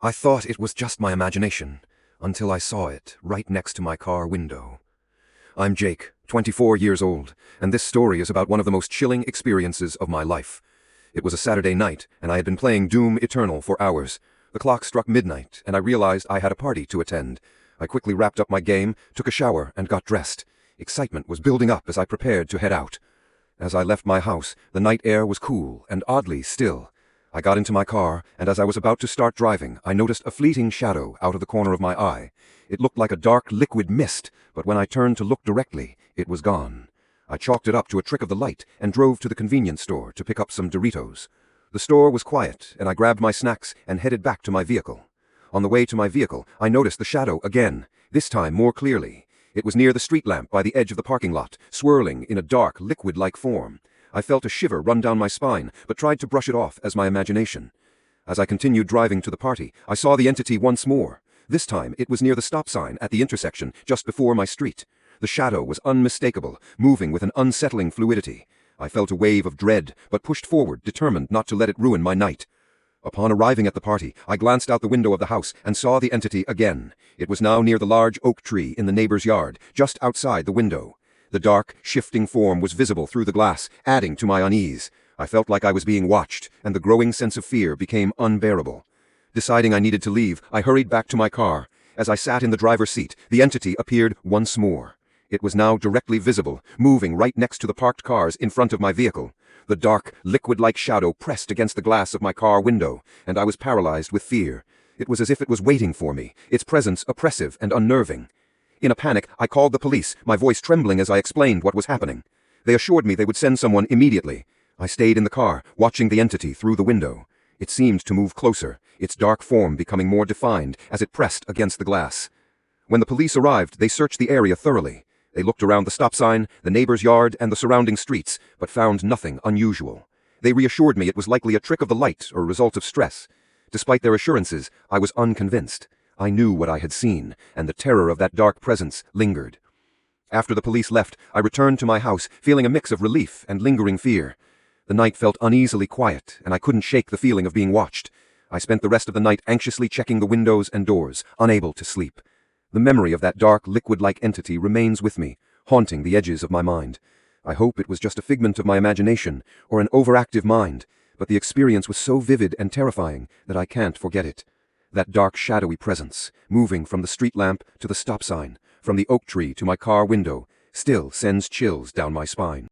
I thought it was just my imagination, until I saw it right next to my car window. I'm Jake, 24 years old, and this story is about one of the most chilling experiences of my life. It was a Saturday night, and I had been playing Doom Eternal for hours. The clock struck midnight, and I realized I had a party to attend. I quickly wrapped up my game, took a shower, and got dressed. Excitement was building up as I prepared to head out. As I left my house, the night air was cool and oddly still. I got into my car, and as I was about to start driving, I noticed a fleeting shadow out of the corner of my eye. It looked like a dark liquid mist, but when I turned to look directly, it was gone. I chalked it up to a trick of the light and drove to the convenience store to pick up some Doritos. The store was quiet, and I grabbed my snacks and headed back to my vehicle. On the way to my vehicle, I noticed the shadow again, this time more clearly. It was near the street lamp by the edge of the parking lot, swirling in a dark, liquid-like form. I felt a shiver run down my spine, but tried to brush it off as my imagination. As I continued driving to the party, I saw the entity once more. This time, it was near the stop sign at the intersection, just before my street. The shadow was unmistakable, moving with an unsettling fluidity. I felt a wave of dread, but pushed forward, determined not to let it ruin my night. Upon arriving at the party, I glanced out the window of the house and saw the entity again. It was now near the large oak tree in the neighbor's yard, just outside the window. The dark, shifting form was visible through the glass, adding to my unease. I felt like I was being watched, and the growing sense of fear became unbearable. Deciding I needed to leave, I hurried back to my car. As I sat in the driver's seat, the entity appeared once more. It was now directly visible, moving right next to the parked cars in front of my vehicle. The dark, liquid-like shadow pressed against the glass of my car window, and I was paralyzed with fear. It was as if it was waiting for me, its presence oppressive and unnerving. In a panic, I called the police, my voice trembling as I explained what was happening. They assured me they would send someone immediately. I stayed in the car, watching the entity through the window. It seemed to move closer, its dark form becoming more defined as it pressed against the glass. When the police arrived, they searched the area thoroughly. They looked around the stop sign, the neighbor's yard, and the surrounding streets, but found nothing unusual. They reassured me it was likely a trick of the light or a result of stress. Despite their assurances, I was unconvinced. I knew what I had seen, and the terror of that dark presence lingered. After the police left, I returned to my house, feeling a mix of relief and lingering fear. The night felt uneasily quiet, and I couldn't shake the feeling of being watched. I spent the rest of the night anxiously checking the windows and doors, unable to sleep. The memory of that dark, liquid-like entity remains with me, haunting the edges of my mind. I hope it was just a figment of my imagination, or an overactive mind, but the experience was so vivid and terrifying that I can't forget it. That dark, shadowy presence, moving from the street lamp to the stop sign, from the oak tree to my car window, still sends chills down my spine.